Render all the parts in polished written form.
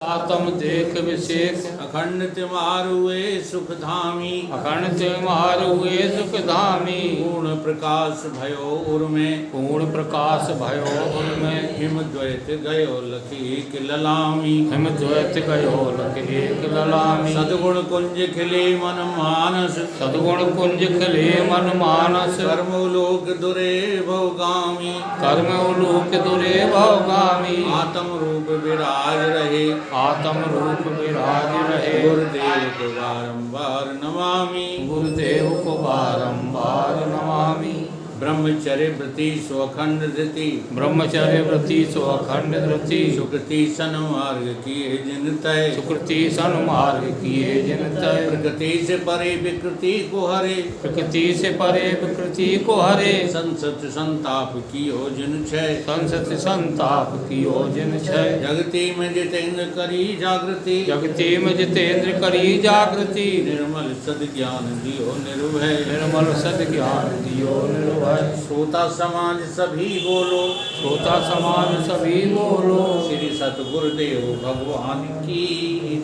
आत्म देख विशेष अखंड तिमारुए सुख धामी अखंड तुम्हार हुए सुख धामी पूर्ण प्रकाश भयो उर्मे पूर्ण प्रकाश भयो उनमें हिम द्वैत गयो लखी ललामी हिम द्वैत गयो लख एक ललामी सदगुण कुंज खिले मन मानस सदगुण कुंज खिले मन मानस कर्मलोक दुरे भवगामी कर्म उलूक दुरे भवगामी आत्म रूप विराज रहे आत्म रूप विराज रहे गुरुदेव को बारंबार नमामि गुरुदेव को बारंबार नमामि ब्रह्मचर्य व्रति स्वखंड धृति ब्रह्मचर्य व्रति सो अखंड धृति सुकृति सन्मार्ग किए जिन तय सुकृति सन्मार्ग किए जिन तय प्रकृति से परे विकृति को हरे प्रकृति से परे विकृति को हरे संसत संताप कियो जिन छय संसत संताप कियो जिन छय जगति में जितेंद्र करी जागृति जगति में जितेंद्र करी जागृति निर्मल सद ज्ञान दियो निर्भय निर्मल सद ज्ञान दियो निर्भय श्रोता समाज सभी बोलो श्रोता समाज सभी बोलो श्री सतगुरुदेव भगवान की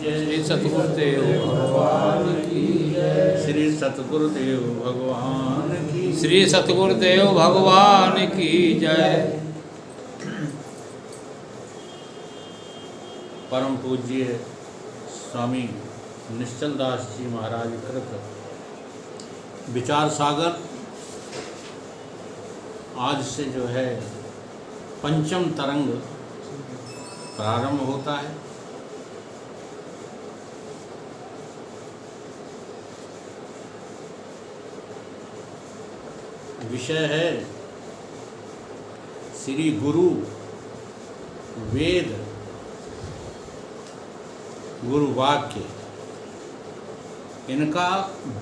जय श्री सतगुरुदेव भगवान की जय श्री सतगुरुदेव भगवान की श्री सतगुरुदेव भगवान की जय। परम पूज्य स्वामी निश्चल दास जी महाराज कृत विचार सागर आज से जो है पंचम तरंग प्रारंभ होता है। विषय है श्री गुरु वेद गुरु वाक्य, इनका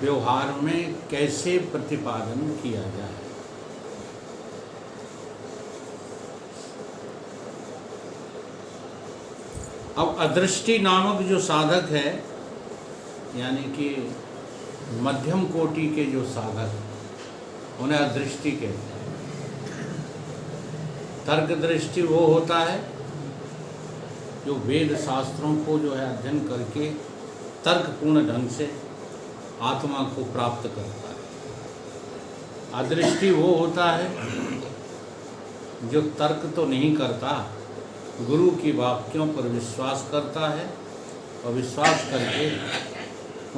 व्यवहार में कैसे प्रतिपादन किया जाए। अब अदृष्टि नामक जो साधक है, यानी कि मध्यम कोटि के जो साधक, उन्हें अदृष्टि कहते हैं। तर्क दृष्टि वो होता है जो वेद शास्त्रों को जो है अध्ययन करके तर्कपूर्ण ढंग से आत्मा को प्राप्त करता है। अदृष्टि वो होता है जो तर्क तो नहीं करता, गुरु की वाक्यों पर विश्वास करता है और विश्वास करके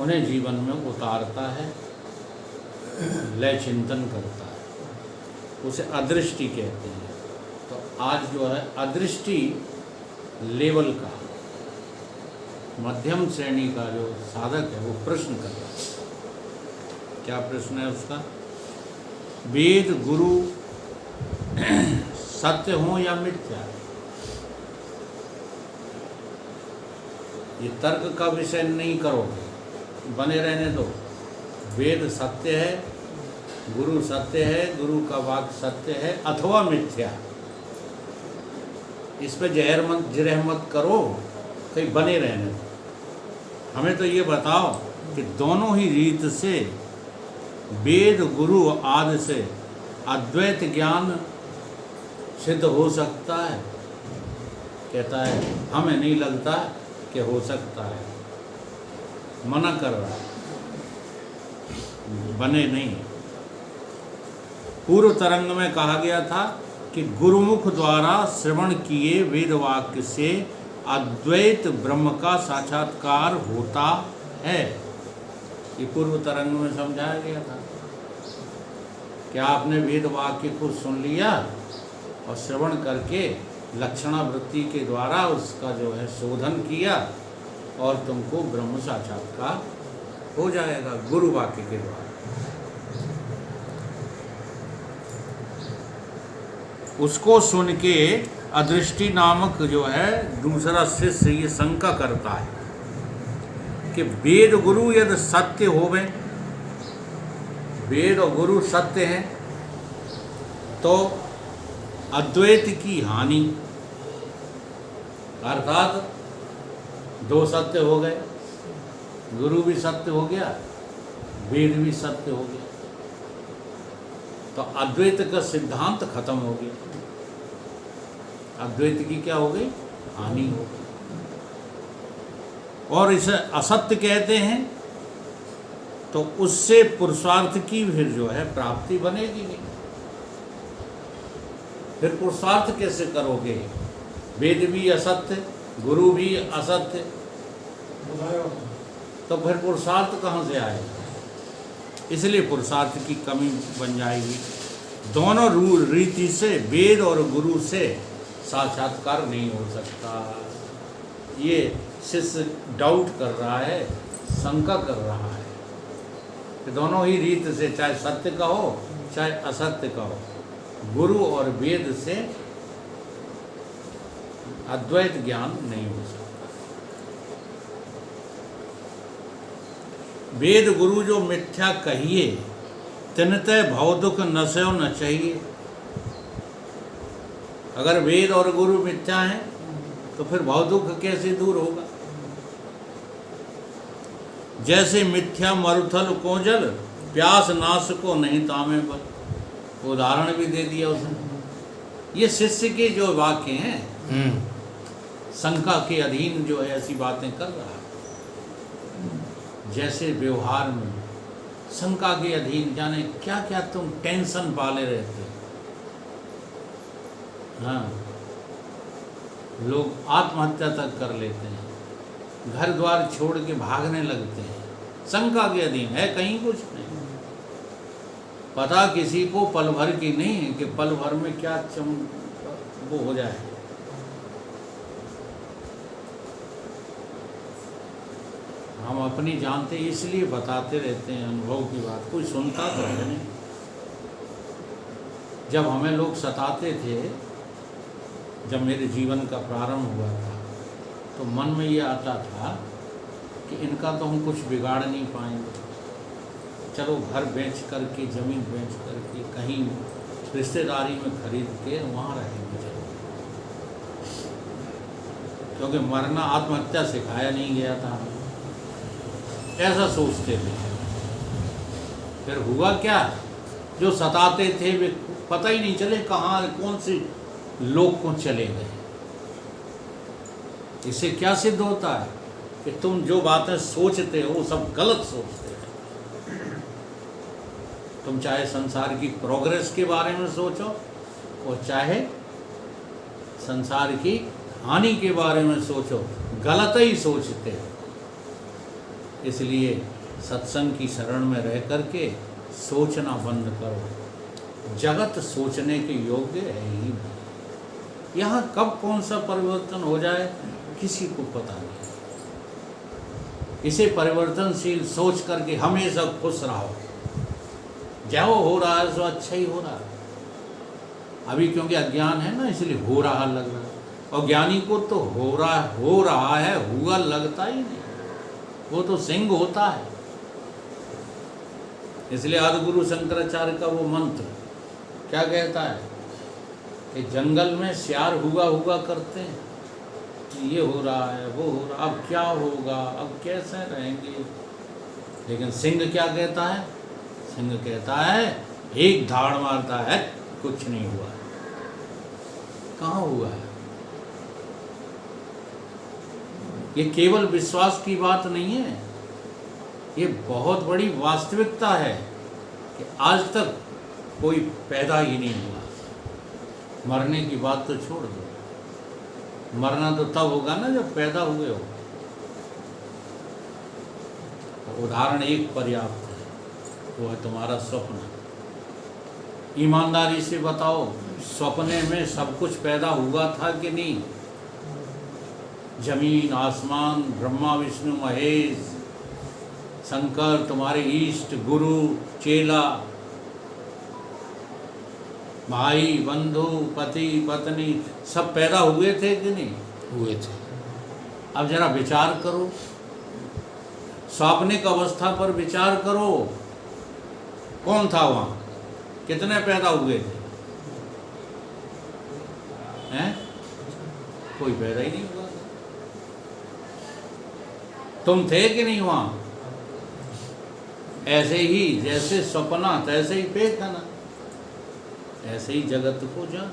उन्हें जीवन में उतारता है, लय चिंतन करता है, उसे अदृष्टि कहते हैं। तो आज जो है अदृष्टि लेवल का मध्यम श्रेणी का जो साधक है वो प्रश्न कर रहा है। क्या प्रश्न है उसका? वेद गुरु सत्य हो या मिथ्या? ये तर्क का विषय नहीं करोगे, बने रहने दो। वेद सत्य है, गुरु सत्य है, गुरु का वाक्य सत्य है अथवा मिथ्या, इस पे जिरह मत करो, कहीं बने रहने दो। हमें तो ये बताओ कि दोनों ही रीत से वेद गुरु आदि से अद्वैत ज्ञान सिद्ध हो सकता है? कहता है हमें नहीं लगता कि हो सकता है, मना कर रहा है, बने नहीं। पूर्व तरंग में कहा गया था कि गुरुमुख द्वारा श्रवण किए वेद वाक्य से अद्वैत ब्रह्म का साक्षात्कार होता है। ये पूर्व तरंग में समझाया गया था। क्या आपने वेद वाक्य को सुन लिया और श्रवण करके लक्षणावृत्ति के द्वारा उसका जो है शोधन किया और तुमको ब्रह्म साक्षात्कार हो जाएगा गुरु वाक्य के द्वारा। उसको सुन के अदृष्टि नामक जो है दूसरा शिष्य ये शंका करता है कि वेद गुरु यदि सत्य होवे, वेद और गुरु सत्य हैं, तो अद्वैत की हानि, अर्थात दो सत्य हो गए, गुरु भी सत्य हो गया, वेद भी सत्य हो गया, तो अद्वैत का सिद्धांत खत्म हो गया। अद्वैत की क्या हो गई? हानि हो गई। और इसे असत्य कहते हैं, तो उससे पुरुषार्थ की फिर जो है प्राप्ति बनेगी नहीं। फिर पुरुषार्थ कैसे करोगे? वेद भी असत्य, गुरु भी असत्य, तो फिर पुरुषार्थ कहाँ से आएगा? इसलिए पुरुषार्थ की कमी बन जाएगी। दोनों रीति से, वेद और गुरु से साक्षात्कार नहीं हो सकता। ये शिष्य डाउट कर रहा है, शंका कर रहा है कि दोनों ही रीत से, चाहे सत्य कहो चाहे असत्य कहो, गुरु और वेद से अद्वैत ज्ञान नहीं हो सकता। वेद गुरु जो मिथ्या कहिए, तिनते भव दुख नशो न चाहिए। अगर वेद और गुरु मिथ्या हैं तो फिर भव दुख कैसे दूर होगा? जैसे मिथ्या मरुथल को जल, प्यास नाश को नहीं तामे बल। उदाहरण भी दे दिया उसने। ये शिष्य के जो वाक्य हैं, शंका के अधीन जो है ऐसी बातें कर रहा है। जैसे व्यवहार में शंका के अधीन, जाने क्या क्या तुम टेंशन पाले रहते हो। हाँ, लोग आत्महत्या तक कर लेते हैं, घर द्वार छोड़ के भागने लगते हैं, शंका के अधीन है, कहीं कुछ नहीं। पता किसी को पल भर की नहीं है कि पल भर में क्या वो हो जाए। हम अपनी जानते इसलिए बताते रहते हैं अनुभव की बात, कोई सुनता तो है नहीं। जब हमें लोग सताते थे, जब मेरे जीवन का प्रारंभ हुआ था, तो मन में ये आता था कि इनका तो हम कुछ बिगाड़ नहीं पाएंगे, चलो घर बेच करके, ज़मीन बेच करके, कहीं रिश्तेदारी में खरीद के वहाँ रहेंगे, चलो। क्योंकि मरना आत्महत्या सिखाया नहीं गया था हमें, ऐसा सोचते थे। फिर हुआ क्या? जो सताते थे वे पता ही नहीं चले कहाँ कौन से लोग को चले गए। इससे क्या सिद्ध होता है कि तुम जो बातें सोचते हो सब गलत सोचते हो। तुम चाहे संसार की प्रोग्रेस के बारे में सोचो और चाहे संसार की हानि के बारे में सोचो, गलत ही सोचते हो। इसलिए सत्संग की शरण में रह करके सोचना बंद करो। जगत सोचने के योग्य है ही नहीं। यहाँ कब कौन सा परिवर्तन हो जाए किसी को पता नहीं। इसे परिवर्तनशील सोच करके हमेशा खुश रहो। जो हो रहा है सो अच्छा ही हो रहा है। अभी क्योंकि अज्ञान है ना, इसलिए हो रहा लग रहा है, और ज्ञानी को तो हो रहा है हुआ लगता ही नहीं, वो तो सिंह होता है। इसलिए आदिगुरु शंकराचार्य का वो मंत्र क्या कहता है कि जंगल में सियार हुआ करते हैं, ये हो रहा है वो हो रहा, अब क्या होगा, अब कैसे रहेंगे। लेकिन सिंह क्या कहता है? सिंह कहता है, एक धाड़ मारता है, कुछ नहीं हुआ। कहाँ हुआ है? ये केवल विश्वास की बात नहीं है, ये बहुत बड़ी वास्तविकता है कि आज तक कोई पैदा ही नहीं हुआ। मरने की बात तो छोड़ दो, मरना तो तब होगा ना जब पैदा हुए हो। उदाहरण एक पर्याप्त है, वो है तुम्हारा स्वप्न। ईमानदारी से बताओ, सपने में सब कुछ पैदा हुआ था कि नहीं? जमीन आसमान, ब्रह्मा विष्णु महेश, शंकर, तुम्हारे इष्ट गुरु चेला, भाई बंधु पति पत्नी, सब पैदा हुए थे कि नहीं? हुए थे। अब जरा विचार करो, स्वाप्निक अवस्था पर विचार करो, कौन था वहाँ? कितने पैदा हुए थे? हैं? कोई पैदा ही नहीं हुआ। तुम थे कि नहीं वहाँ? ऐसे ही जैसे सपना तैसे ही पेखना, ऐसे ही जगत को जान।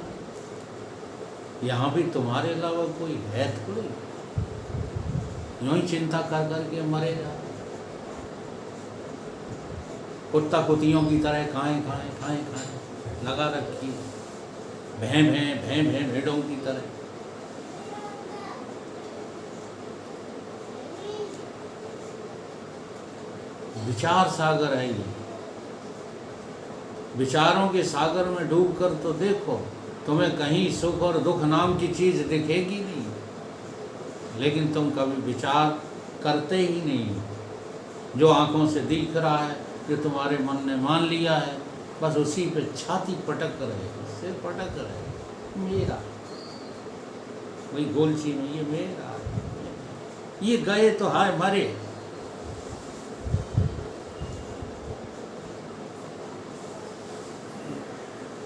यहाँ भी तुम्हारे अलावा कोई है थोड़ी, यूं ही चिंता कर करके मरेगा। कुत्ता कुतियों की तरह खाएं खाएं खाएं खाएं लगा रखी, भैं भैं भैं भैं भेड़ों की तरह। विचार सागर है ये। विचारों के सागर में डूब कर तो देखो, तुम्हें कहीं सुख और दुख नाम की चीज दिखेगी नहीं, लेकिन तुम कभी विचार करते ही नहीं। जो आंखों से दिख रहा है, जो तुम्हारे मन ने मान लिया है, बस उसी पे छाती पटक रहे, सिर पटक रहे, मेरा। वही गोलची में, ये मेरा, ये गए तो हाय मरे।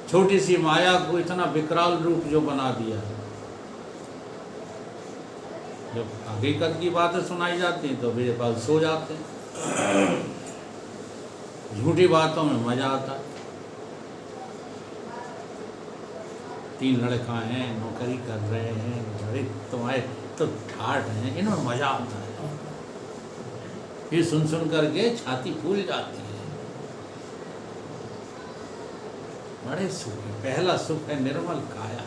छोटी सी माया को इतना विकराल रूप जो बना दिया। जब हकीकत की बातें सुनाई जाती हैं तो मेरे पास सो जाते हैं। झूठी बातों में मजा आता है। 3 लड़का हैं, नौकरी कर रहे हैं, अरे तुम्हारे तो ठाठ हैं, इनमें मजा आता है। ये सुन सुन करके छाती फूल जाती है। बड़े सुख है। पहला सुख है निर्मल काया।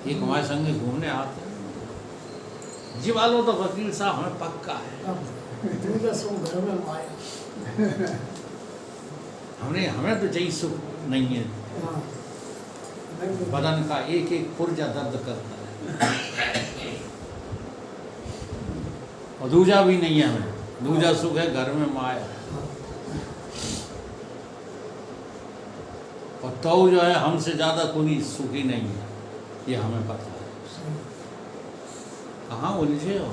एक हमारे संग घूमने आते हैं, जी वालों तो वकील साहब हमें पक्का है। घर में माया। हमें तो यही सुख नहीं है। बदन का एक एक पुर्जा दर्द करता है, और दूजा भी नहीं है हमें। दूजा सुख है घर में माया। और तो जो है हमसे ज़्यादा कोई सुखी नहीं है, ये हमें पता है। कहाँ उलझे हो?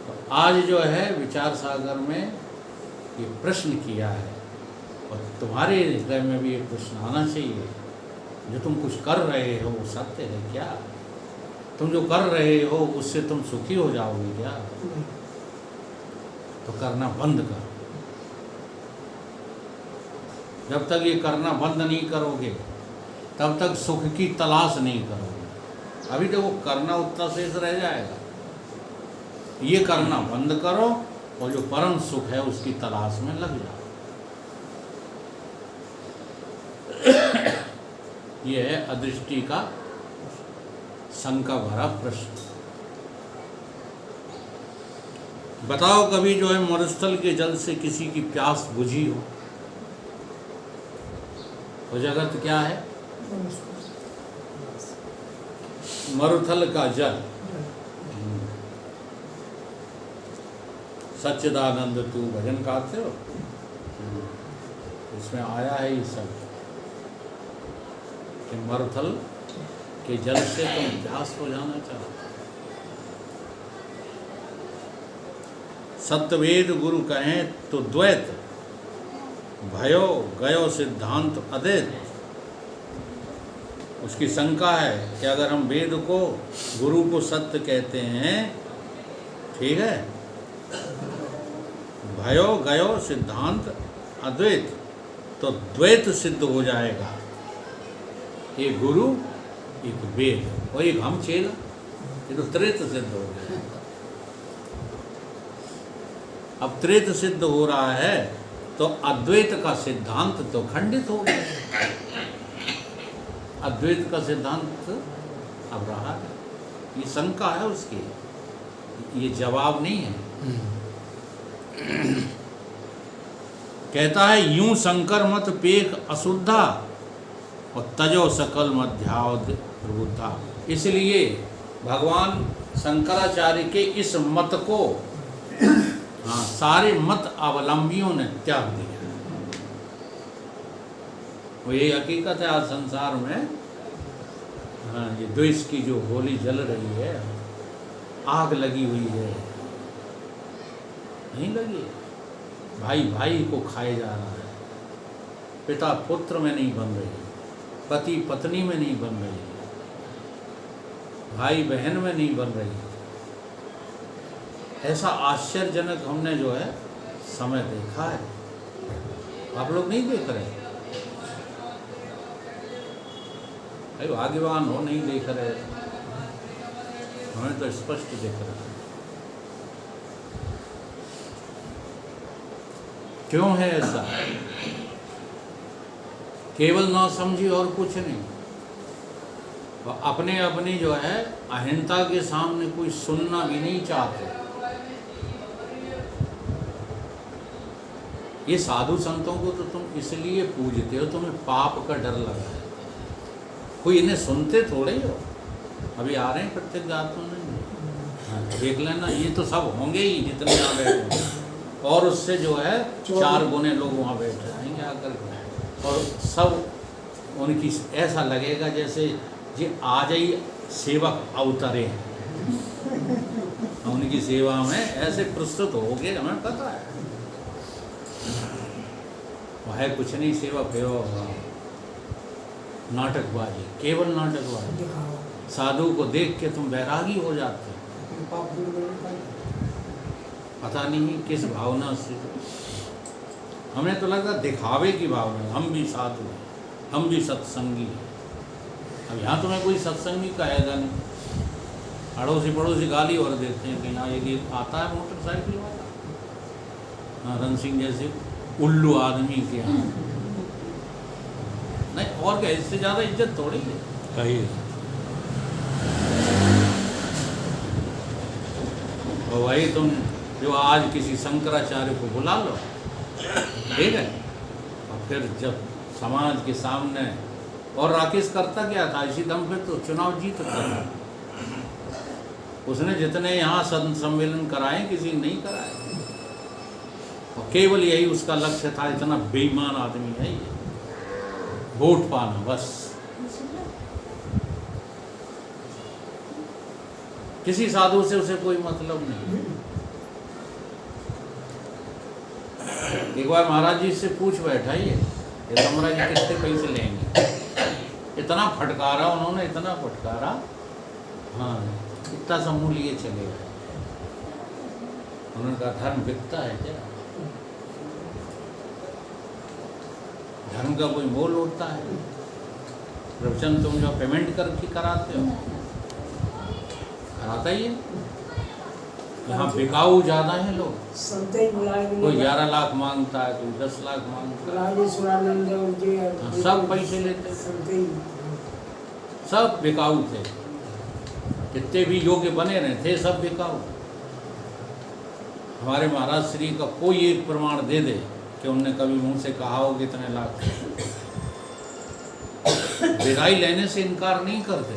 तो आज जो है विचार सागर में ये प्रश्न किया है, और तुम्हारे हृदय में भी एक प्रश्न आना चाहिए, जो तुम कुछ कर रहे हो वो सत्य है क्या? तुम जो कर रहे हो उससे तुम सुखी हो जाओगे क्या? तो करना बंद करो। जब तक ये करना बंद नहीं करोगे, तब तक सुख की तलाश नहीं करोगे। अभी तो वो करना उतना शेष रह जाएगा। ये करना बंद करो, और जो परम सुख है उसकी तलाश में लग जाओ। ये है अदृष्टि का शंका भरा प्रश्न। बताओ कभी जो है मरुस्थल के जल से किसी की प्यास बुझी हो? वो जगत क्या है? मरुथल का जल। सच्चिदानंद तू भजन गाते हो, इसमें आया है ये सब कि मरुथल के जल से तुम प्यास हो जाना चाहते। सत्यवेद गुरु कहें तो द्वैत, भयो गयो सिद्धांत अद्वैत। उसकी शंका है कि अगर हम वेद को, गुरु को सत्य कहते हैं, ठीक है, भयो गयो सिद्धांत अद्वैत, तो द्वैत सिद्ध हो जाएगा। एक गुरु, एक वेद, और एक हम चेला, ये तो त्रेत सिद्ध हो गया। अब त्रेत सिद्ध हो रहा है तो अद्वैत का सिद्धांत तो खंडित हो गया। अद्वैत का सिद्धांत अब रहा है। ये शंका है उसकी, ये जवाब नहीं है। कहता है यूं शंकर मत पेख अशुद्धा, और तजो सकल मध्यावध प्रबुद्धा। इसलिए भगवान शंकराचार्य के इस मत को, हाँ, सारे मत अवलंबियों ने त्याग दिया। वो यही हकीकत है आज संसार में। हाँ, ये द्वेष की जो होली जल रही है, आग लगी हुई है, नहीं लगी। भाई भाई को खाए जा रहा है, पिता पुत्र में नहीं बन रही, पति पत्नी में नहीं बन रही, भाई बहन में नहीं बन रही। ऐसा आश्चर्यजनक हमने जो है समय देखा है। आप लोग नहीं देख रहे? अरे भाग्यवान हो, नहीं देख रहे। हमें तो स्पष्ट दिख रहा है। क्यों है ऐसा? केवल ना समझी और कुछ नहीं। और अपने अपनी जो है अहिंसा के सामने कोई सुनना भी नहीं चाहते। ये साधु संतों को तो तुम इसलिए पूजते हो, तुम्हें पाप का डर लगा है। कोई इन्हें सुनते थोड़े ही हो। अभी आ रहे हैं प्रत्येक गातों में, हाँ, देख लेना, ये तो सब होंगे ही जितने यहाँ बैठे हैं। और उससे जो है 4 गुने लोग वहाँ बैठे आएंगे आकर के, और सब उनकी ऐसा लगेगा जैसे ये आज ही सेवक अवतरे हैं। उनकी सेवा में ऐसे प्रस्तुत हो गए, हमें पता है। वह कुछ नहीं, सेवक है वो नाटकबाजी, केवल नाटकबाजी। दिखाओ। साधु को देख के तुम बैरागी हो जाते हो, पता नहीं किस भावना से। हमें तो लगता दिखावे की भावना, हम भी साधु हैं, हम भी सत्संगी हैं। अब यहाँ तुम्हें कोई सत्संगी कहेगा नहीं। अड़ोसी पड़ोसी गाली और देते हैं कि यहाँ एक आता है मोटरसाइकिल वाला, हाँ, रण सिंह जैसे उल्लू आदमी के यहाँ नहीं, और क्या, इससे ज़्यादा इज्जत थोड़ी है। सही। और वही तुम जो आज किसी शंकराचार्य को बुला लो, ठीक है, और फिर जब समाज के सामने, और राकेश करता क्या था, इसी दम पे तो चुनाव जीत था। उसने जितने यहाँ सम्मेलन कराए किसी ने नहीं कराए, और केवल यही उसका लक्ष्य था। इतना बेईमान आदमी है ये, वोट पाना बस। किसी साधु से उसे कोई मतलब नहीं। एक बार महाराज जी से पूछ बैठा ये महाराज जी कितने पैसे लेंगे। इतना फटकारा उन्होंने, इतना फटकारा, हाँ, इतना समूह लिए चले गए। उन्होंने कहा धर्म बिकता है क्या? धर्म का कोई मोल होता है? प्रवचन तुम जो पेमेंट करके कराते हो, कराता ही है। यहाँ बिकाऊ ज़्यादा है लोग। कोई 11 लाख मांगता है, कोई 10 लाख मांगता है, सब पैसे लेते, सब बिकाऊ थे। जितने भी योग्य बने रहे थे सब बिकाऊ। हमारे महाराज श्री का कोई एक प्रमाण दे दे कि उनने कभी मुंह से कहा हो कितने लाख। बिगाई लेने से इनकार नहीं करते,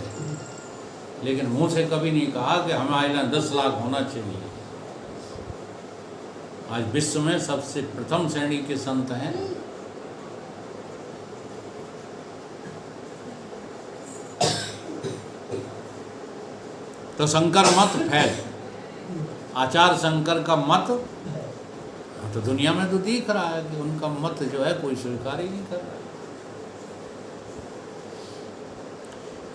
लेकिन मुंह से कभी नहीं कहा कि हमारे यहाँ 10 लाख होना चाहिए। आज विश्व में सबसे प्रथम श्रेणी के संत हैं तो शंकर मत फैल, आचार्य शंकर का मत तो दुनिया में तो दिख रहा है कि उनका मत जो है कोई स्वीकार ही नहीं कर रहा।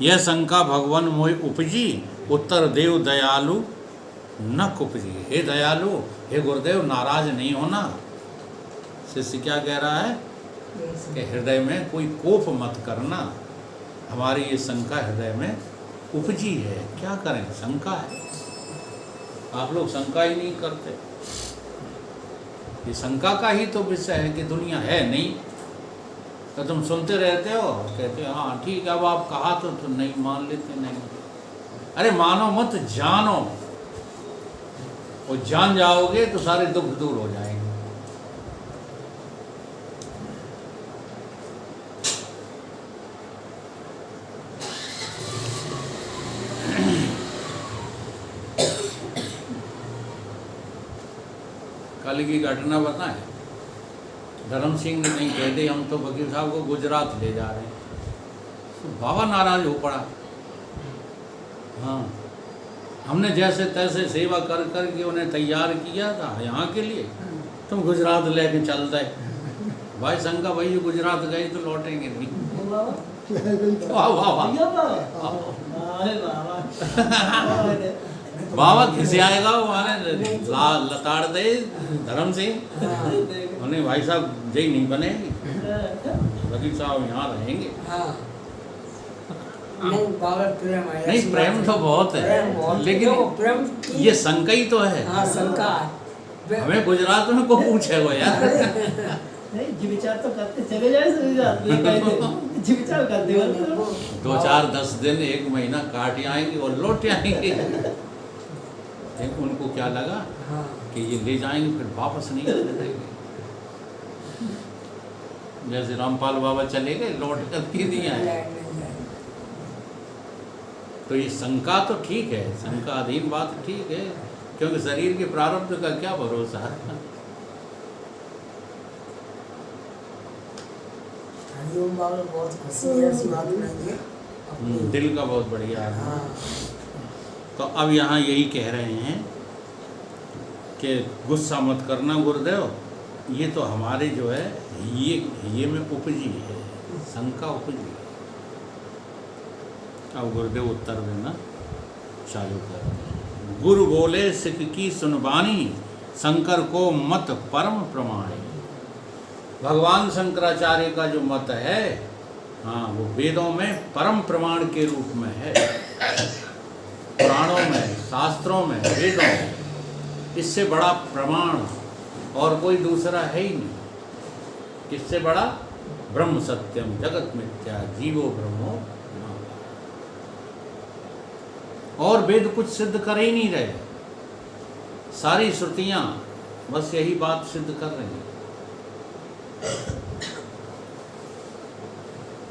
यह शंका भगवान मोहि उपजी, उत्तर देव दयालु न कुपजी। हे दयालु, हे गुरुदेव, नाराज नहीं होना। शिष्य क्या कह रहा है कि हृदय में कोई कोप मत करना। हमारी ये शंका हृदय में उपजी है, क्या करें, शंका है। आप लोग शंका ही नहीं करते। ये शंका का ही तो विषय है कि दुनिया है नहीं, तो तुम सुनते रहते हो, कहते हो हाँ ठीक है, अब आप कहा तो नहीं मान लेते। नहीं, अरे मानो मत, जानो। और जान जाओगे तो सारे दुख दूर हो जाएंगे। कल की घटना बताएं। धर्म सिंह ने नहीं कहते हम तो वकील साहब को गुजरात ले जा रहे हैं, तो बाबा नाराज हो पड़ा। हाँ, हमने जैसे तैसे सेवा कर कर के उन्हें तैयार किया था यहाँ के लिए, तुम गुजरात लेके चल दे। भाई शंका, भाई ये गुजरात गए तो लौटेंगे नहीं। वाह वाह वाह, बाबा घिसे आएगा हमारे लताड़ दे धर्म सिंह। उन्हें भाई साहब जय नहीं बनेगी, वकील साहब यहाँ रहेंगे। नहीं बाबा प्रेम है। नहीं, ऐसी प्रेम बात तो है। बहुत प्रेम है, बहुत है। लेकिन देखो, प्रेम की ये शंका ही तो है। हाँ शंका है। हमें गुजरात में को पूछे वो यार। नहीं जी विचार तो करते चले जाए सभी जात नहीं कहते जी विचार करते हो तो 2 4 10 दिन 1 महीना काट आएंगे और लौट आएंगे। लेकिन उनको क्या लगा हाँ कि ये ले जाएंगे फिर वापस नहीं आने देंगे। जैसे रामपाल बाबा चले गए, लौट कर के नहीं आए। नहीं जाए। तो ये शंका तो ठीक है, शंका अधीन बात ठीक है, क्योंकि शरीर के प्रारब्ध का क्या भरोसा है। हरिओम बाबा बहुत खुशी है, ऐसी बात नहीं है। अपनी दिल का बहुत बढ़िया है। हाँ तो अब यहाँ यही कह रहे हैं कि गुस्सा मत करना गुरुदेव, ये तो हमारे जो है ये में उपजी है, शंका उपजी है। अब गुरुदेव उत्तर देना चालू कर। गुरु बोले सिख की सुनबानी, शंकर को मत परम प्रमाण। भगवान शंकराचार्य का जो मत है, हाँ, वो वेदों में परम प्रमाण के रूप में है, पुराणों में, शास्त्रों में, वेदों में। इससे बड़ा प्रमाण और कोई दूसरा है ही नहीं। इससे बड़ा ब्रह्म सत्यम जगत मिथ्या जीवो ब्रह्मो न। और वेद कुछ सिद्ध कर ही नहीं रहे, सारी श्रुतियां बस यही बात सिद्ध कर रही हैं।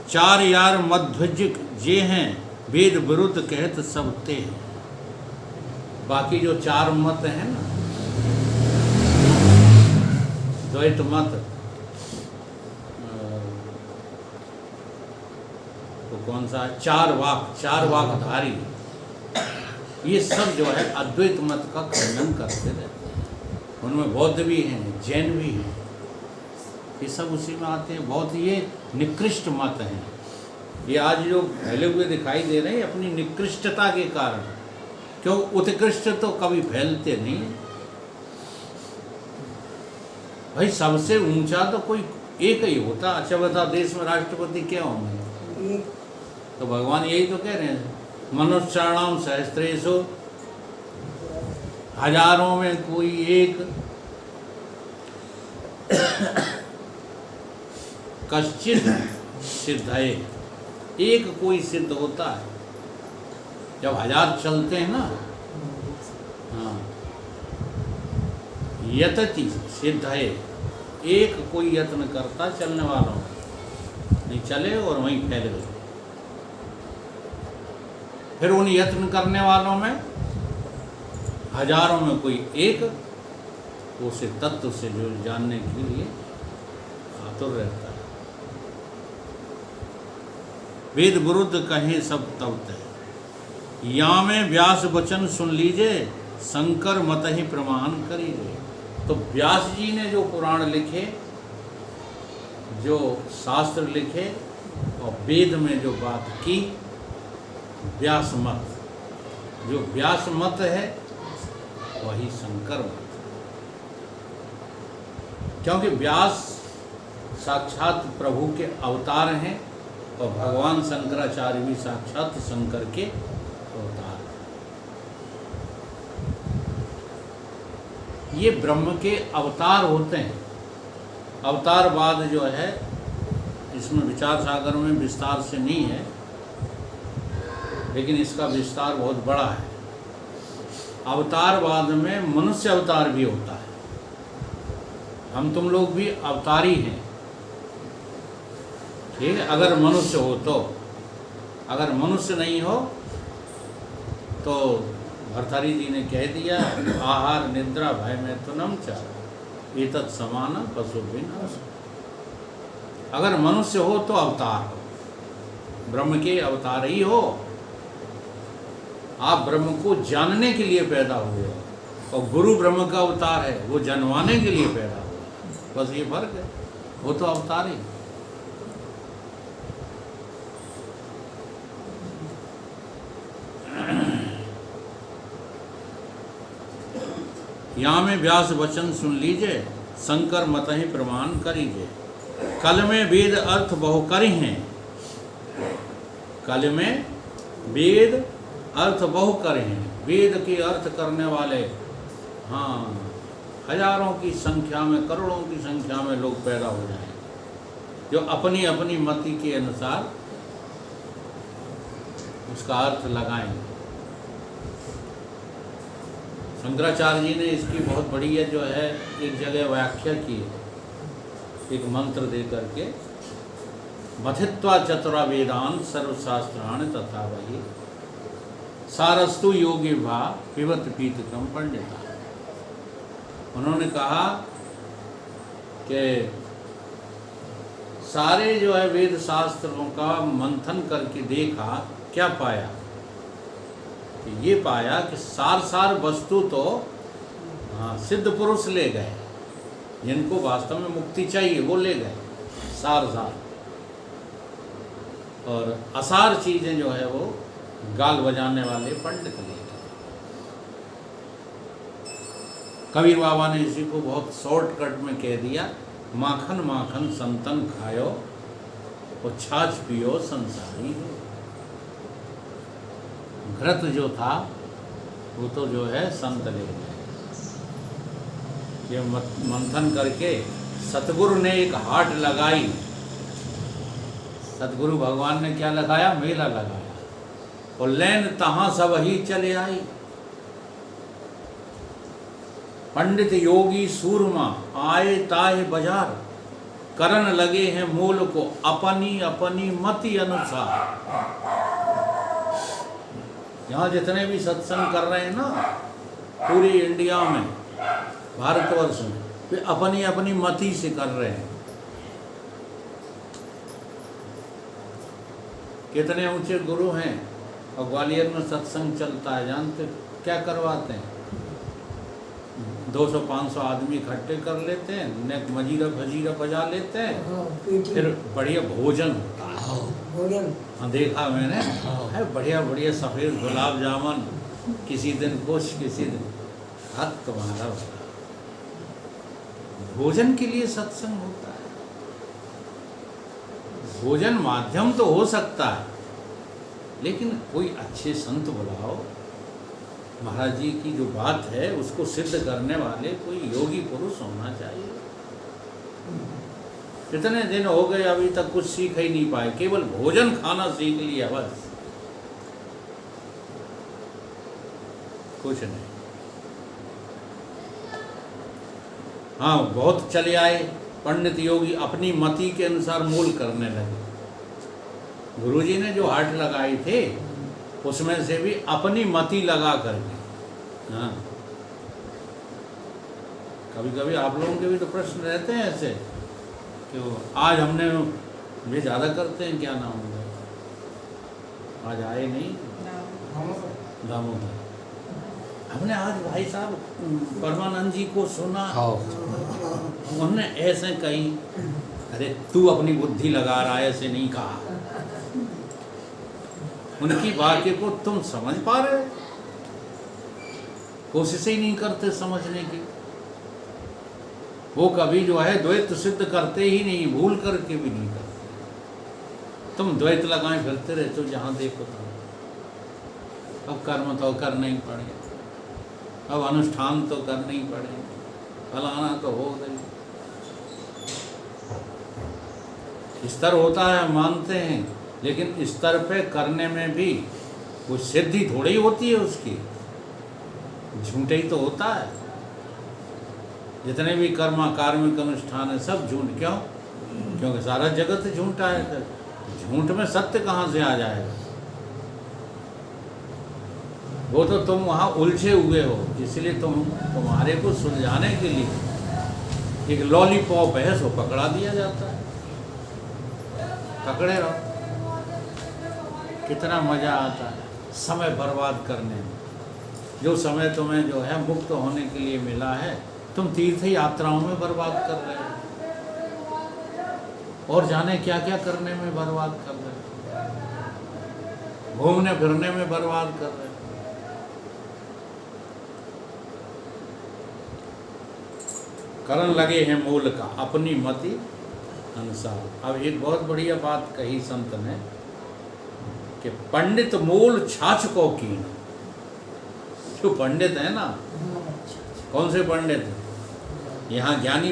4 यार मध्वज जे हैं, वेद विरुद्ध कहत सब ते हैं। बाकी जो 4 मत हैं ना, द्वैत मत, तो कौन सा 4 वाकधारी, ये सब जो है अद्वैत मत का खंडन करते रहते हैं। उनमें बौद्ध भी हैं, जैन भी हैं, ये सब उसी में आते हैं। बहुत ये निकृष्ट मत हैं। ये आज जो फैले हुए दिखाई दे रहे हैं अपनी निकृष्टता के कारण, क्यों उत्कृष्ट तो कभी फैलते नहीं। भाई सबसे ऊंचा तो कोई एक ही होता। अच्छा बता, देश में राष्ट्रपति क्या होंगे? तो भगवान यही तो कह रहे हैं, मनुष्याणाम सहस्त्रेषु, हजारों में कोई एक, कश्चित सिद्धाय, एक कोई सिद्ध होता है। जब 1000 चलते हैं ना, हाँ, यतति सिद्धाय, एक कोई यत्न करता चलने वालों में, नहीं चले और वहीं फैल गए। फिर उन यत्न करने वालों में हजारों में कोई एक उसे तत्व से जो जानने के लिए आतुर रहता है। वेद विरुद्ध कहें सब तब तय, या में व्यास वचन सुन लीजिए, शंकर मत ही प्रमाण करीजिए। तो व्यास जी ने जो पुराण लिखे, जो शास्त्र लिखे और वेद में जो बात की, व्यास मत, जो व्यास मत है वही शंकर मत। क्योंकि व्यास साक्षात प्रभु के अवतार हैं और भगवान शंकराचार्य भी साक्षात शंकर के अवतार हैं। ये ब्रह्म के अवतार होते हैं। अवतारवाद जो है, इसमें विचार सागर में विस्तार से नहीं है, लेकिन इसका विस्तार बहुत बड़ा है। अवतारवाद में मनुष्य अवतार भी होता है। हम तुम लोग भी अवतारी हैं, ठीक है, अगर मनुष्य हो तो। अगर मनुष्य नहीं हो तो भर्तृहरि जी ने कह दिया, आहार निद्रा भय मैथुनम च एतत् समान पशु बिना। अगर मनुष्य हो तो अवतार हो, ब्रह्म के अवतार ही हो। आप ब्रह्म को जानने के लिए पैदा हुए हो, और गुरु ब्रह्म का अवतार है, वो जनवाने के लिए पैदा हुआ। बस ये फर्क है, वो तो अवतार ही। यहाँ में व्यास वचन सुन लीजिए, शंकर मत ही प्रमाण करीजिए। कल में वेद अर्थ बहु करी हैं, कल में वेद अर्थ बहु करे हैं, वेद के अर्थ करने वाले हाँ हजारों की संख्या में, करोड़ों की संख्या में लोग पैदा हो जाएं, जो अपनी अपनी मति के अनुसार उसका अर्थ लगाएंगे। शंकराचार्य जी ने इसकी बहुत बढ़िया जो है एक जगह व्याख्या की है, एक मंत्र दे करके, मथित्वा चतुरा वेदान सर्वशास्त्राण तथा वही सारस्तु योगी भा पिबत पीतकम पंडिता। उन्होंने कहा कि सारे जो है वेद शास्त्रों का मंथन करके देखा, क्या पाया कि ये पाया कि सार सार वस्तु तो हाँ सिद्ध पुरुष ले गए, जिनको वास्तव में मुक्ति चाहिए वो ले गए सार सार, और असार चीज़ें जो है वो गाल बजाने वाले पंडित ले गए। कबीर बाबा ने इसी को बहुत शॉर्टकट में कह दिया, माखन माखन संतन खायो और छाछ पियो संसारी हो। घृत जो था वो तो जो है संत ले गए। ये मंथन करके सतगुरु ने एक हाट लगाई, सतगुरु भगवान ने क्या लगाया, मेला लगाया, और लैन तहाँ सब ही चले आई। पंडित योगी सूरमा आए ताए बाजार, करन लगे हैं मूल को अपनी अपनी मति अनुसार। यहाँ जितने भी सत्संग कर रहे हैं ना पूरे इंडिया में, भारतवर्ष में, वे अपनी अपनी मति से कर रहे हैं। कितने ऊंचे गुरु हैं, और ग्वालियर में सत्संग चलता है, जानते क्या करवाते हैं, 200-500 आदमी इकट्ठे कर लेते हैं, नेक मजीरा भजीरा बजा लेते हैं, फिर बढ़िया भोजन होता है। भोजन हाँ देखा मैंने, है बढ़िया बढ़िया सफ़ेद गुलाब जामुन, किसी दिन कुछ, किसी दिन हक तुम्हारा बता। भोजन के लिए सत्संग होता है। भोजन माध्यम तो हो सकता है, लेकिन कोई अच्छे संत बुलाओ, महाराज जी की जो बात है उसको सिद्ध करने वाले कोई योगी पुरुष होना चाहिए। कितने दिन हो गए अभी तक कुछ सीख ही नहीं पाए, केवल भोजन खाना सीख लिया बस, कुछ नहीं। हाँ बहुत चले आए पंडित योगी, अपनी मति के अनुसार मूल करने लगे। गुरुजी ने जो हाट लगाए थे उसमें से भी अपनी मति लगा करके। हाँ कभी कभी आप लोगों के भी तो प्रश्न रहते हैं ऐसे कि आज हमने वे ज़्यादा करते हैं, क्या नाम है, आज आए नहीं, दामोदर, हमने आज भाई साहब परमानंद जी को सुना, उन्होंने ऐसे कहीं, अरे तू अपनी बुद्धि लगा रहा है, ऐसे नहीं कहा। उनकी बातें को तुम समझ पा रहे हो, कोशिश ही नहीं करते समझने की। वो कभी जो है द्वैत सिद्ध करते ही नहीं, भूल करके भी नहीं करते। तुम द्वैत लगाए फिरते रहते हो जहाँ देखो तो। अब कर्म तो करना ही पड़ेगा, अब अनुष्ठान तो करना ही पड़ेगा, फलाना तो हो गई। स्तर होता है मानते हैं, लेकिन स्तर पे करने में भी वो सिद्धि थोड़ी होती है उसकी, झूठे ही तो होता है। जितने भी कर्म कार्मिक अनुष्ठान है सब झूठ। क्यों? क्योंकि सारा जगत झूठा है। झूठ में सत्य कहाँ से आ जाएगा? वो तो तुम वहाँ उलझे हुए हो, इसलिए तुम्हारे को सुलझाने के लिए एक लॉलीपॉप है सो पकड़ा दिया जाता है, पकड़े रहो। कितना मज़ा आता है समय बर्बाद करने में। जो समय तुम्हें जो है मुक्त होने के लिए मिला है, तुम तीर्थ यात्राओं में बर्बाद कर रहे हो, और जाने क्या क्या करने में बर्बाद कर रहे हो, घूमने फिरने में बर्बाद कर रहे हो। करण लगे हैं मूल का अपनी मति अनुसार। अब एक बहुत बढ़िया बात कही संत ने कि पंडित मूल छाछ को की। जो पंडित है ना, कौन से पंडित? यहाँ ज्ञानी